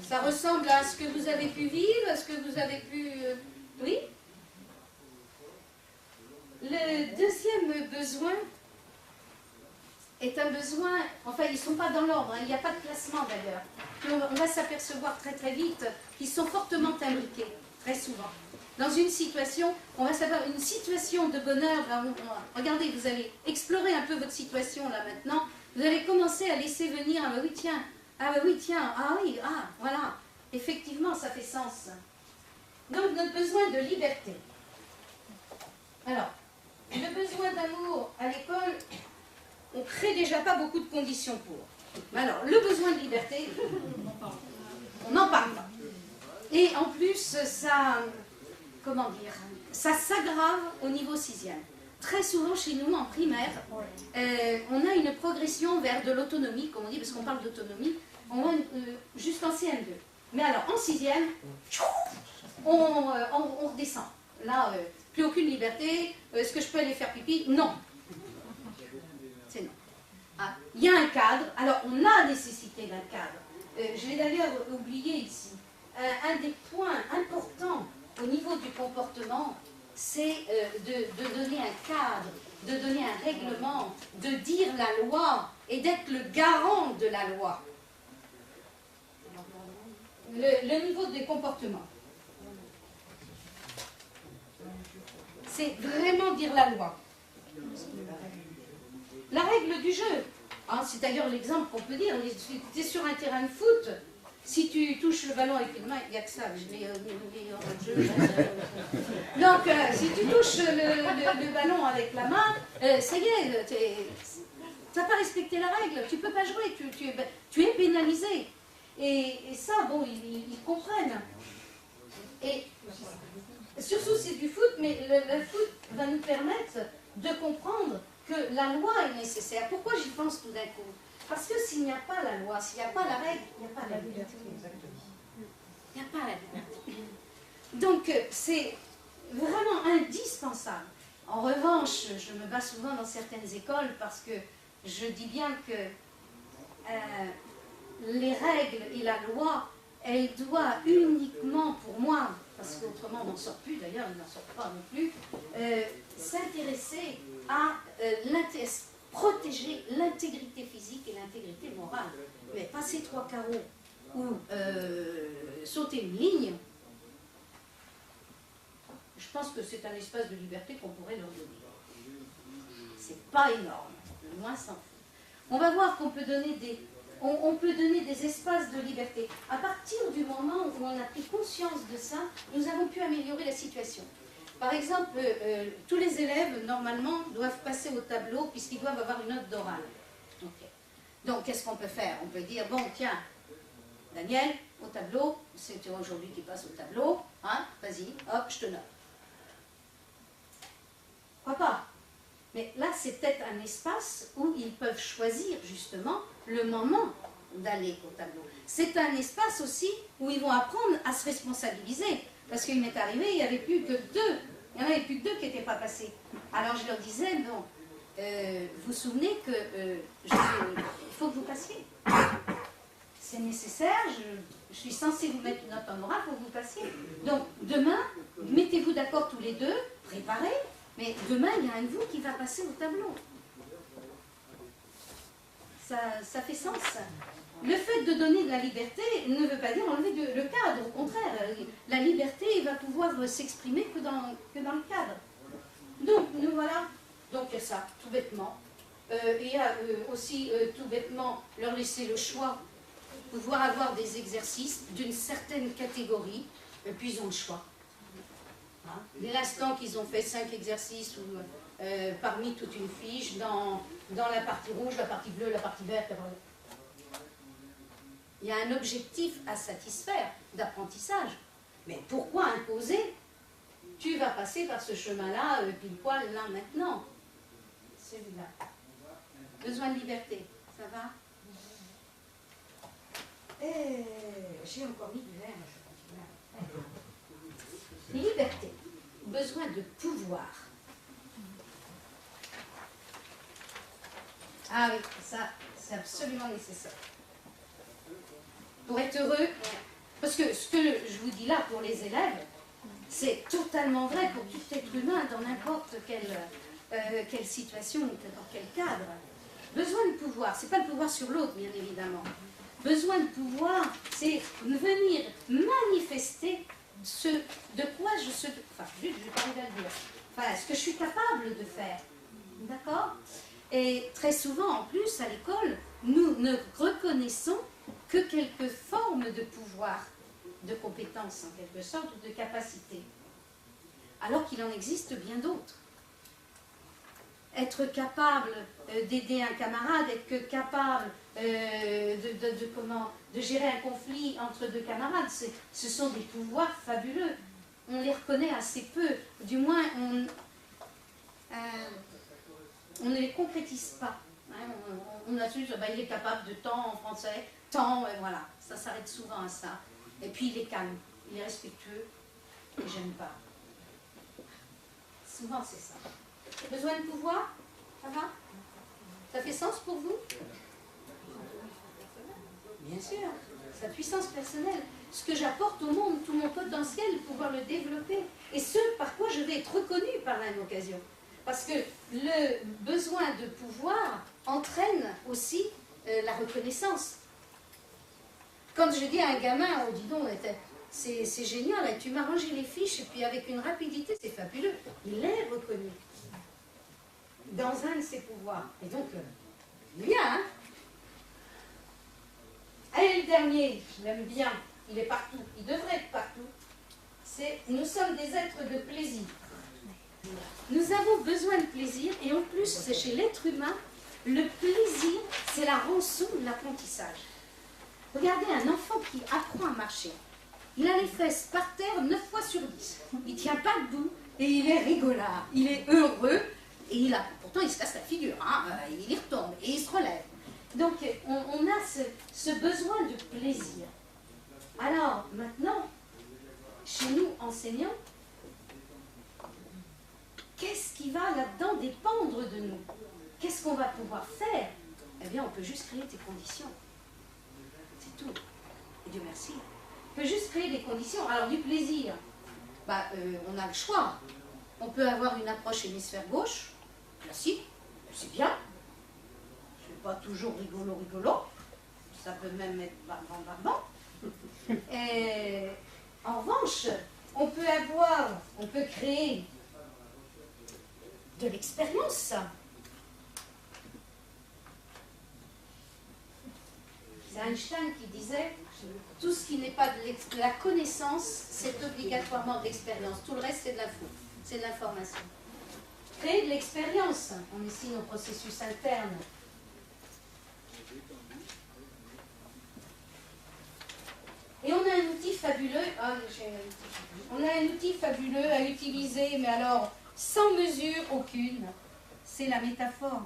Ça ressemble à ce que vous avez pu vivre, à ce que vous avez pu... Oui? Le deuxième besoin est un besoin... Enfin, ils ne sont pas dans l'ordre, hein, il n'y a pas de classement d'ailleurs. On va s'apercevoir très très vite qu'ils sont fortement imbriqués, très souvent. Dans une situation, on va savoir une situation de bonheur. Regardez, vous allez explorer un peu votre situation là maintenant. Vous allez commencer à laisser venir, ah bah oui tiens, ah bah oui tiens, ah oui, ah voilà. Effectivement, ça fait sens. Donc notre besoin de liberté. Alors, le besoin d'amour à l'école, on ne crée déjà pas beaucoup de conditions pour. Mais alors, le besoin de liberté, on n'en parle pas. Et en plus, ça, comment dire, ça s'aggrave au niveau 6e. Très souvent chez nous, en primaire, on a une progression vers de l'autonomie, comme on dit, parce qu'on parle d'autonomie, jusqu'en CM2. Mais alors, en 6e, on redescend. Là, plus aucune liberté. Est-ce que je peux aller faire pipi? Non. C'est non. Ah, il y a un cadre. Alors, on a nécessité d'un cadre. Je l'ai d'ailleurs oublié ici. Un des points importants au niveau du comportement, c'est de donner un cadre, de donner un règlement, de dire la loi et d'être le garant de la loi. le niveau des comportements. C'est vraiment dire la loi. La règle du jeu, hein, c'est d'ailleurs l'exemple qu'on peut dire. Tu es sur un terrain de foot, si tu touches le ballon avec une main, il n'y a que ça, les jeu. Donc, si tu touches le ballon avec la main, ça y est, tu n'as pas respecté la règle, tu ne peux pas jouer, tu es pénalisé. Et ça, bon, ils comprennent. Et surtout, c'est du foot, mais le foot va nous permettre de comprendre que la loi est nécessaire. Pourquoi j'y pense tout d'un coup? Parce que s'il n'y a pas la loi, s'il n'y a pas la règle, il n'y a pas la liberté. Il n'y a pas la liberté. Donc, c'est vraiment indispensable. En revanche, je me bats souvent dans certaines écoles parce que je dis bien que les règles et la loi, elle doit uniquement, pour moi, parce qu'autrement on n'en sort plus, d'ailleurs il n'en sort pas non plus, s'intéresser à protéger l'intégrité physique et l'intégrité morale. Mais passer 3 carreaux ou sauter une ligne, je pense que c'est un espace de liberté qu'on pourrait leur donner. C'est pas énorme, le moins s'en fout. On va voir qu'on peut donner on peut donner des espaces de liberté. À partir du moment où on a pris conscience de ça, nous avons pu améliorer la situation. Par exemple, tous les élèves, normalement, doivent passer au tableau puisqu'ils doivent avoir une note d'oral. Okay. Donc, qu'est-ce qu'on peut faire? On peut dire, bon, tiens, Daniel, au tableau, c'est aujourd'hui qui passe au tableau, hein, vas-y, hop, je te note. Pourquoi pas? Mais là, c'est peut-être un espace où ils peuvent choisir justement le moment d'aller au tableau. C'est un espace aussi où ils vont apprendre à se responsabiliser. Parce qu'il m'est arrivé, il n'y avait plus que 2. Il n'y en avait plus que 2 qui n'étaient pas passés. Alors je leur disais, bon, vous vous souvenez que il faut que vous passiez. C'est nécessaire, je suis censée vous mettre une note en oral, il faut que vous passiez. Donc demain, mettez-vous d'accord tous les 2, préparez. Mais demain, il y a un de vous qui va passer au tableau. Ça fait sens. Le fait de donner de la liberté ne veut pas dire enlever le cadre. Au contraire, la liberté va pouvoir s'exprimer que dans le cadre. Donc, nous voilà. Donc, il y a ça, tout bêtement. Il y a aussi, tout bêtement, leur laisser le choix, pouvoir avoir des exercices d'une certaine catégorie, et puis ils ont le choix. Dès l'instant qu'ils ont fait 5 exercices ou parmi toute une fiche, dans la partie rouge, la partie bleue, la partie verte, il y a un objectif à satisfaire d'apprentissage. Mais pourquoi imposer? Tu vas passer par ce chemin-là, pile poil, là, maintenant. Celui-là. Besoin de liberté, ça va? J'ai encore mis du verre, je continue. Liberté, besoin de pouvoir. Ah oui, ça, c'est absolument nécessaire. Pour être heureux, parce que ce que je vous dis là pour les élèves, c'est totalement vrai pour tout être humain dans n'importe quelle situation, dans quel cadre. Besoin de pouvoir, c'est pas le pouvoir sur l'autre, bien évidemment. Besoin de pouvoir, c'est venir manifester ce de quoi je vais arriver à le dire. Enfin, ce que je suis capable de faire. D'accord? Et très souvent, en plus, à l'école, nous ne reconnaissons que quelques formes de pouvoir, de compétences en quelque sorte, ou de capacité. Alors qu'il en existe bien d'autres. Être capable d'aider un camarade, être capable de gérer un conflit entre 2 camarades, ce sont des pouvoirs fabuleux. On les reconnaît assez peu, du moins on ne les concrétise pas. Hein, on a juste, il est capable de tant en français, tant, voilà, ça s'arrête souvent à ça. Et puis il est calme, il est respectueux, et j'aime pas. Souvent c'est ça. Besoin de pouvoir? Ça va? Ça fait sens pour vous? Bien sûr, sa puissance personnelle. Ce que j'apporte au monde, tout mon potentiel, pouvoir le développer. Et ce par quoi je vais être reconnue par la même occasion. Parce que le besoin de pouvoir entraîne aussi la reconnaissance. Quand je dis à un gamin, oh dis donc, c'est génial, tu m'as rangé les fiches, et puis avec une rapidité, c'est fabuleux. Il est reconnu dans un de ses pouvoirs. Et donc, bien, hein? Allez, le dernier, je l'aime bien, il est partout, il devrait être partout. C'est nous sommes des êtres de plaisir. Nous avons besoin de plaisir, et en plus, c'est chez l'être humain, le plaisir, c'est la rançon de l'apprentissage. Regardez un enfant qui apprend à marcher. Il a les fesses par terre 9 fois sur 10. Il ne tient pas debout et il est rigolard. Il est heureux et pourtant il se casse la figure. Hein, il y retombe et il se relève. Donc on a ce besoin de plaisir. Alors maintenant, chez nous enseignants, qu'est-ce qui va là-dedans dépendre de nous? Qu'est-ce qu'on va pouvoir faire? Eh bien, on peut juste créer des conditions. C'est tout. Et Dieu merci. On peut juste créer des conditions. Alors, du plaisir, on a le choix. On peut avoir une approche hémisphère gauche, classique, c'est bien. C'est pas toujours rigolo. Ça peut même être barbant. Et en revanche, on peut créer de l'expérience. C'est Einstein qui disait tout ce qui n'est pas de la connaissance, c'est obligatoirement de l'expérience. Tout le reste, c'est de la faute, c'est de l'information. Créer de l'expérience, on est ici nos processus internes. Et on a un outil fabuleux, à utiliser, mais alors sans mesure aucune, c'est la métaphore.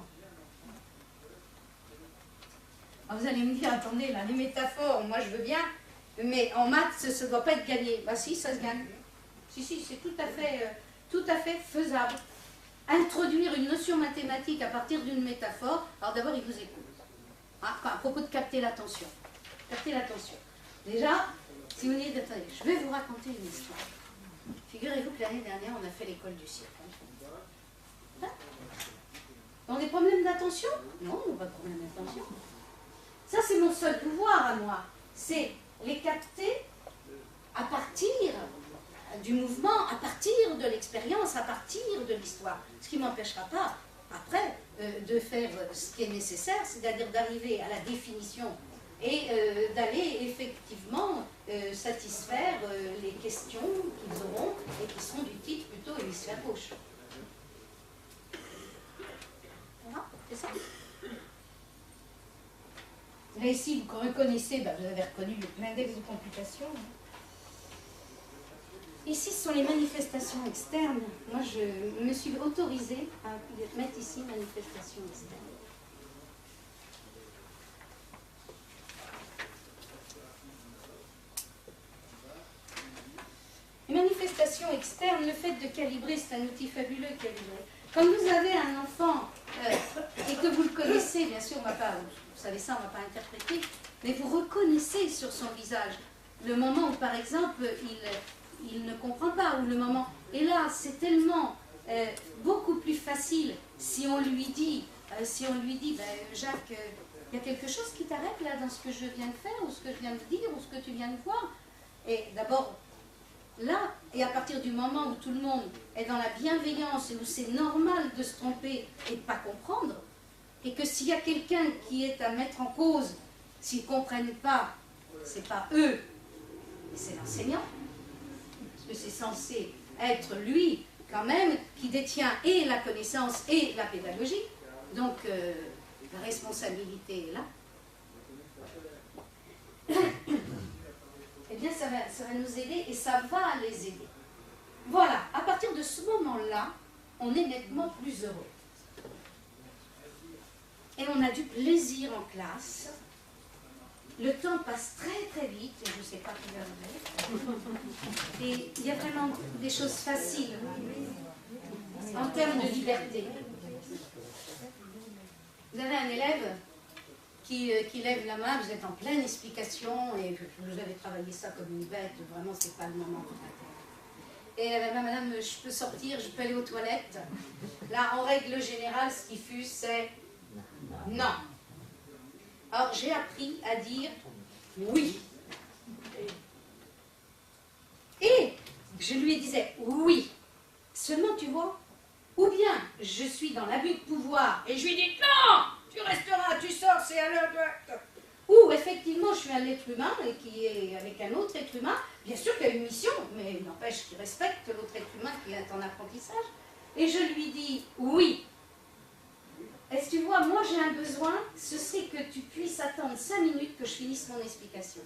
Alors vous allez me dire, attendez, là, les métaphores, moi je veux bien, mais en maths, ça ne doit pas être gagné. Bah si, ça se gagne. Si, c'est tout à fait faisable. Introduire une notion mathématique à partir d'une métaphore, alors d'abord, il vous écoute. Ah, à propos de capter l'attention. Capter l'attention. Déjà, si vous dites, attendez, je vais vous raconter une histoire. Figurez-vous que l'année dernière, on a fait l'école du cirque. Hein? On a des problèmes d'attention? Non, on n'a pas de problème d'attention. Ça, c'est mon seul pouvoir à moi. C'est les capter à partir du mouvement, à partir de l'expérience, à partir de l'histoire. Ce qui ne m'empêchera pas, après, de faire ce qui est nécessaire, c'est-à-dire d'arriver à la définition et d'aller effectivement satisfaire les questions qu'ils auront et qui seront du type plutôt hémisphère gauche. Voilà, c'est ça. Là, ici, vous reconnaissez, vous avez reconnu l'index de computation. Ici, ce sont les manifestations externes. Moi, je me suis autorisée à mettre ici manifestations externes. Les manifestations externes, le fait de calibrer, c'est un outil fabuleux, calibrer. Quand vous avez un enfant et que vous le connaissez, bien sûr, vous savez ça, on ne va pas interpréter, mais vous reconnaissez sur son visage le moment où, par exemple, il ne comprend pas, ou le moment... Et là, c'est tellement beaucoup plus facile si on lui dit, Jacques, il y a quelque chose qui t'arrête là dans ce que je viens de faire, ou ce que je viens de dire, ou ce que tu viens de voir. Et d'abord, là, et à partir du moment où tout le monde est dans la bienveillance et où c'est normal de se tromper et de ne pas comprendre, et que s'il y a quelqu'un qui est à mettre en cause, s'ils ne comprennent pas, ce n'est pas eux, c'est l'enseignant, parce que c'est censé être lui, quand même, qui détient et la connaissance et la pédagogie, donc la responsabilité est là. Eh bien, ça va nous aider et ça va les aider. Voilà, à partir de ce moment-là, on est nettement plus heureux. Et on a du plaisir en classe. Le temps passe très très vite, et je ne sais pas qui va arriver. Et il y a vraiment des choses faciles en termes de liberté. Vous avez un élève qui lève la main, vous êtes en pleine explication, et vous avez travaillé ça comme une bête, vraiment c'est pas le moment. Et madame, je peux sortir, je peux aller aux toilettes. Là, en règle générale, ce qui fuse, c'est non. Alors, j'ai appris à dire oui. je lui disais oui. Seulement, tu vois, ou bien je suis dans l'abus de pouvoir et je lui dis non, tu resteras, tu sors, c'est à l'heure de... Ou effectivement, je suis un être humain et qui est avec un autre être humain, bien sûr qu'il y a une mission, mais il n'empêche qu'il respecte l'autre être humain qui est en apprentissage. Et je lui dis oui. Est-ce que tu vois, moi j'ai un besoin, ce serait que tu puisses attendre 5 minutes que je finisse mon explication.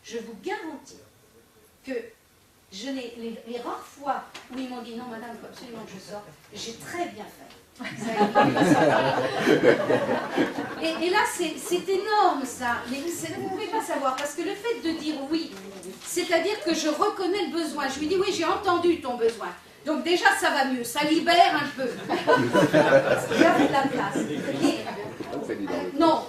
Je vous garantis que je n'ai les rares fois où ils m'ont dit non madame, il faut absolument que je sorte, j'ai très bien fait. Et là c'est énorme ça, mais vous ne pouvez pas savoir, parce que le fait de dire oui, c'est-à-dire que je reconnais le besoin, je lui dis oui j'ai entendu ton besoin. Donc déjà, ça va mieux, ça libère un peu. Il y a de la place. Non.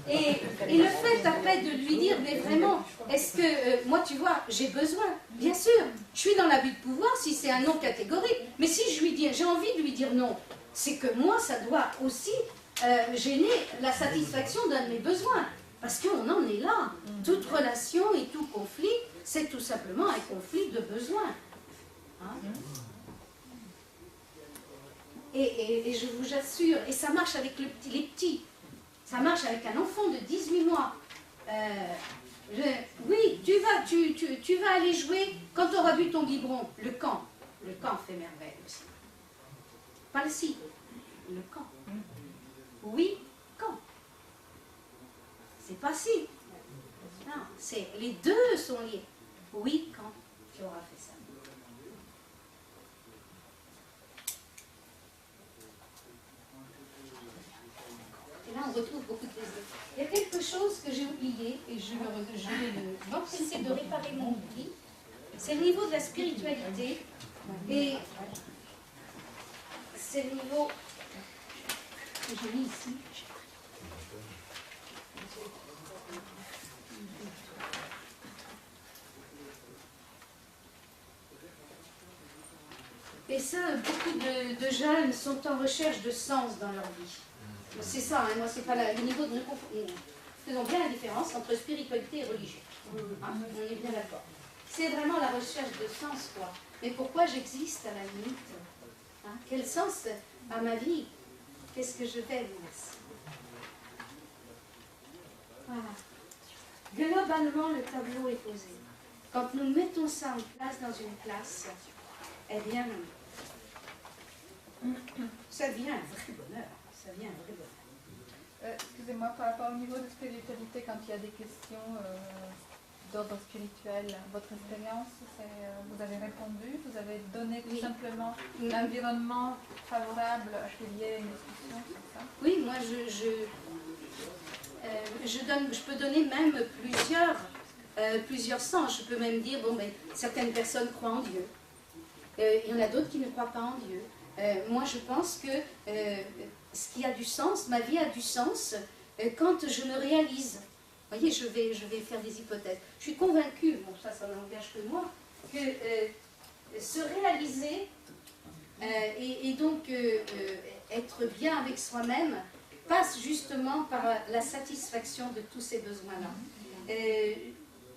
Et le fait après de lui dire, mais vraiment, est-ce que, moi tu vois, j'ai besoin, bien sûr, je suis dans l'abus de pouvoir si c'est un non catégorique, mais si je lui dis, j'ai envie de lui dire non, c'est que moi, ça doit aussi gêner la satisfaction d'un de mes besoins. Parce qu'on en est là. Toute relation et tout conflit, c'est tout simplement un conflit de besoins. Hein? Et je vous assure, et ça marche avec les petits, ça marche avec un enfant de 18 mois. Oui, tu vas aller jouer quand tu auras bu ton biberon. Le camp fait merveille aussi. Pas le si, le camp. Oui, quand. C'est pas si. Non, les deux sont liés. Oui, quand tu auras fait ça. Et là, on retrouve beaucoup de plaisir. Il y a quelque chose que j'ai oublié, et je vais essayer de réparer mon oubli. C'est le niveau de la spiritualité. Et c'est le niveau que j'ai mis ici. Et ça, beaucoup de jeunes sont en recherche de sens dans leur vie. C'est ça, hein, moi, c'est pas le niveau de... Faisons bien la différence entre spiritualité et religion. Hein, on est bien d'accord. C'est vraiment la recherche de sens, quoi. Mais pourquoi j'existe, à la limite? Hein, quel sens à ma vie? Qu'est-ce que je fais, vous? Voilà. Globalement, le tableau est posé. Quand nous mettons ça en place dans une classe, eh bien, ça devient un vrai bonheur. Ça devient un vrai bonheur. Excusez-moi, par rapport au niveau de spiritualité, quand il y a des questions d'ordre spirituel, votre expérience, vous avez répondu, vous avez donné tout simplement l'environnement favorable à qu'il y ait une discussion, c'est ça? Oui, moi je peux donner même plusieurs sens. Je peux même dire, bon, ben, certaines personnes croient en Dieu. Il y en a d'autres qui ne croient pas en Dieu. Moi, je pense que ce qui a du sens, ma vie a du sens quand je me réalise. Vous voyez, je vais faire des hypothèses. Je suis convaincue, bon, ça n'engage que moi, que se réaliser et donc être bien avec soi-même passe justement par la satisfaction de tous ces besoins-là.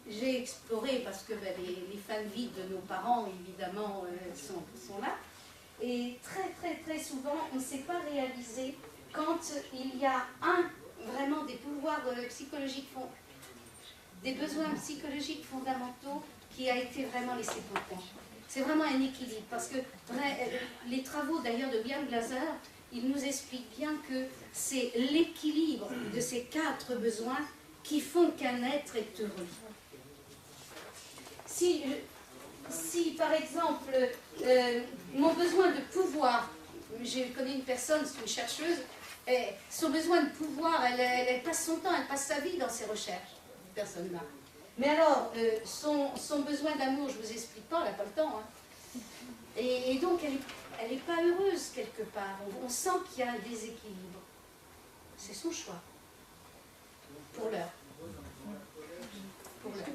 J'ai exploré, parce que les fins de vie de nos parents, évidemment, sont là. Et très souvent, on ne s'est pas réalisé quand il y a vraiment des pouvoirs psychologiques, des besoins psychologiques fondamentaux qui a été vraiment laissé pour compte. C'est vraiment un équilibre, parce que les travaux d'ailleurs de William Glasser, il nous explique bien que c'est l'équilibre de ces 4 besoins qui font qu'un être est heureux. Si par exemple, mon besoin de pouvoir, j'ai connu une personne, c'est une chercheuse, son besoin de pouvoir, elle passe son temps, elle passe sa vie dans ses recherches, cette personne-là. Mais alors, son besoin d'amour, je ne vous explique pas, elle n'a pas le temps. Hein. Et donc, elle n'est pas heureuse quelque part. On sent qu'il y a un déséquilibre. C'est son choix. Pour l'heure.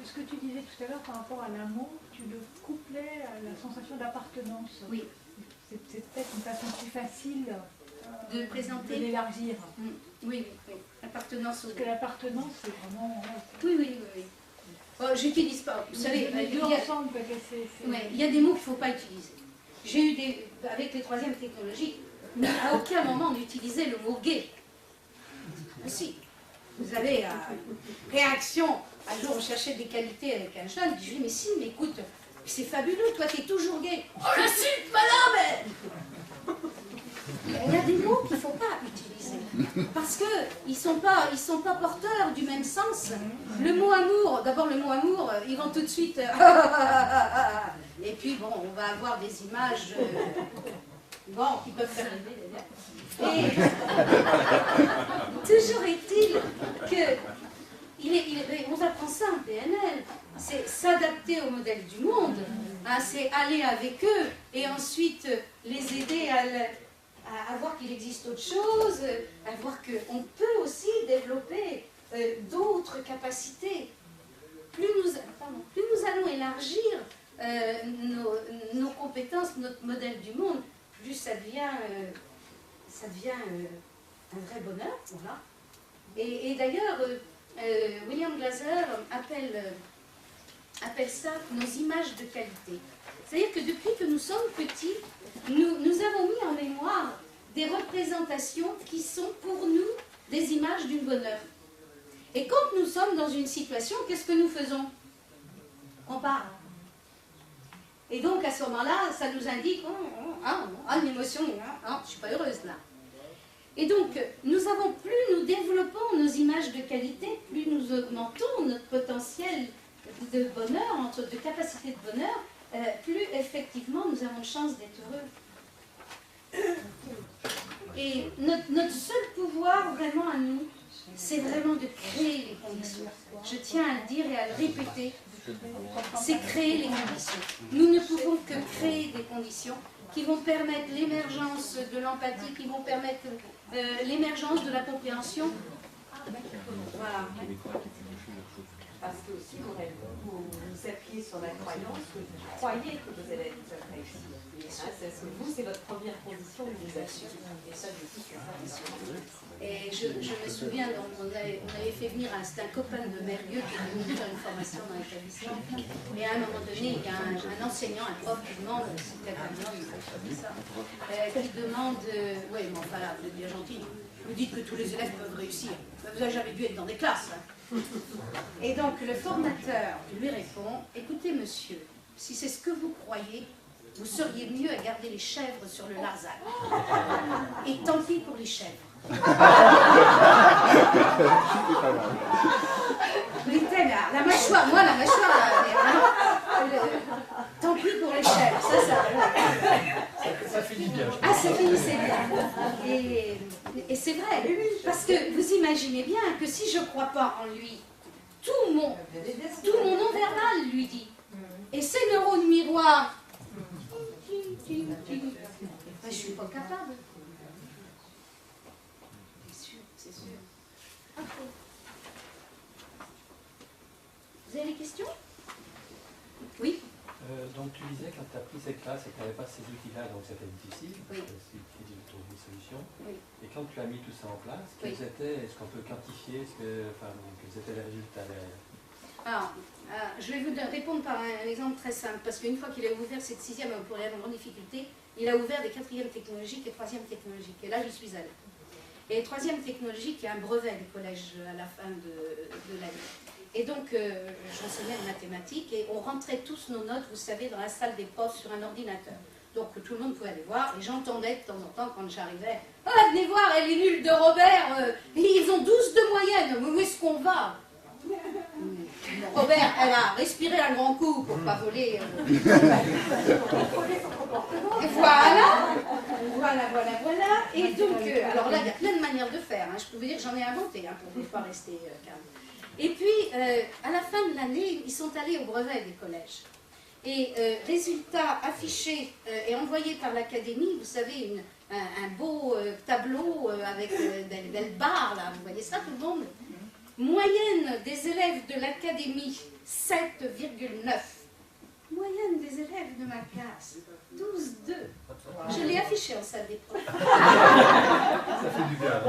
Ce que tu disais tout à l'heure par rapport à l'amour, tu le couplais à la sensation d'appartenance. Oui. C'est peut-être une façon plus facile de présenter, de l'élargir. Oui. Appartenance au... Parce que l'appartenance, c'est vraiment... Oui. J'utilise pas. Vous savez, Les deux ensemble, parce que il y a des mots qu'il ne faut pas utiliser. J'ai eu avec les troisièmes technologies, mais à aucun moment on utilisait le mot gay. Ah, si. Vous avez réaction. Un jour, on cherchait des qualités avec un jeune. Je lui dis, mais si, mais écoute, c'est fabuleux, toi, tu es toujours gay. Oh, l'insulte, madame! Il y a des mots qu'il ne faut pas utiliser. Parce qu'ils ne sont pas porteurs du même sens. Le mot amour, d'abord le mot amour, ils vont tout de suite... Et puis, bon, on va avoir des images... qui peuvent faire rêver, et toujours est-il que on apprend ça en PNL, c'est s'adapter au modèle du monde, hein, c'est aller avec eux et ensuite les aider à voir qu'il existe autre chose, à voir qu'on peut aussi développer d'autres capacités. Plus nous allons élargir nos compétences, notre modèle du monde, plus ça devient un vrai bonheur. Voilà. Et d'ailleurs, William Glasser appelle ça nos images de qualité. C'est-à-dire que depuis que nous sommes petits, nous avons mis en mémoire des représentations qui sont pour nous des images du bonheur. Et quand nous sommes dans une situation, qu'est-ce que nous faisons? On parle. Et donc à ce moment-là, ça nous indique une émotion, je ne suis pas heureuse là. Et donc, plus nous développons nos images de qualité, plus nous augmentons notre potentiel de bonheur, de capacité de bonheur, plus effectivement nous avons chance d'être heureux. Et notre seul pouvoir vraiment à nous, c'est vraiment de créer les conditions. Je tiens à le dire et à le répéter, c'est créer les conditions. Nous ne pouvons que créer des conditions qui vont permettre l'émergence de l'empathie, qui vont permettre l'émergence de la compréhension. Voilà. Parce que aussi, vous vous appuyez sur la croyance que vous croyez que vos élèves réussir. C'est votre première condition de vous assurer. Et ça, je suis sûr. Et je me souviens, on avait fait venir un copain de Mergueux qui est venu faire une formation dans l'établissement. Et à un moment donné, il y a un enseignant, un prof qui demande, c'est peut-être un homme, qui demande, oui, mais enfin là, vous êtes bien gentil, vous dites que tous les élèves peuvent réussir. Vous n'avez jamais dû être dans des classes. Et donc le formateur lui répond, écoutez monsieur, si c'est ce que vous croyez, vous seriez mieux à garder les chèvres sur le Larzac. Et tant pis pour les chèvres. La mâchoire, moi la mâchoire, tant pis pour les chèvres, ça finit bien. Ah, ça finissait bien. Et c'est vrai, parce que vous imaginez bien que si je ne crois pas en lui, tout mon non-verbal lui dit. Et ces neurones miroirs, je ne suis pas capable. C'est sûr. Okay. Vous avez des questions? Oui. Donc tu disais quand tu as pris cette classe et que tu n'avais pas ces outils-là, donc c'était difficile, oui. C'est de trouver une solution. Oui. Et quand tu as mis tout ça en place, quels étaient, est-ce qu'on peut quantifier, quels étaient les résultats? Alors, je vais vous répondre par un exemple très simple, parce qu'une fois qu'il a ouvert cette 6e pour les grandes difficultés, il a ouvert des 4e technologiques et 3e technologiques. Et là, j'y suis allée. Et 3e technologique, il y a un brevet du collège à la fin de l'année. Et donc, j'enseignais les mathématiques et on rentrait tous nos notes, vous savez, dans la salle des profs sur un ordinateur. Donc, tout le monde pouvait aller voir et j'entendais de temps en temps quand j'arrivais « Ah, venez voir, elle est nulle de Robert, ils ont 12 de moyenne, où est-ce qu'on va ?» Robert, elle a respiré un grand coup pour ne pas voler. Voilà. Et donc, alors là, il y a plein de manières de faire. Je peux vous dire, j'en ai inventé pour ne pas rester calme. Et puis, à la fin de l'année, ils sont allés au brevet des collèges. Et résultat affiché et envoyé par l'académie, vous savez, un beau tableau avec des belles barres, là, vous voyez ça tout le monde? Moyenne des élèves de l'académie, 7,9. Moyenne des élèves de ma classe, 12,2. Je l'ai affiché en salle des profs. Ça fait du bien.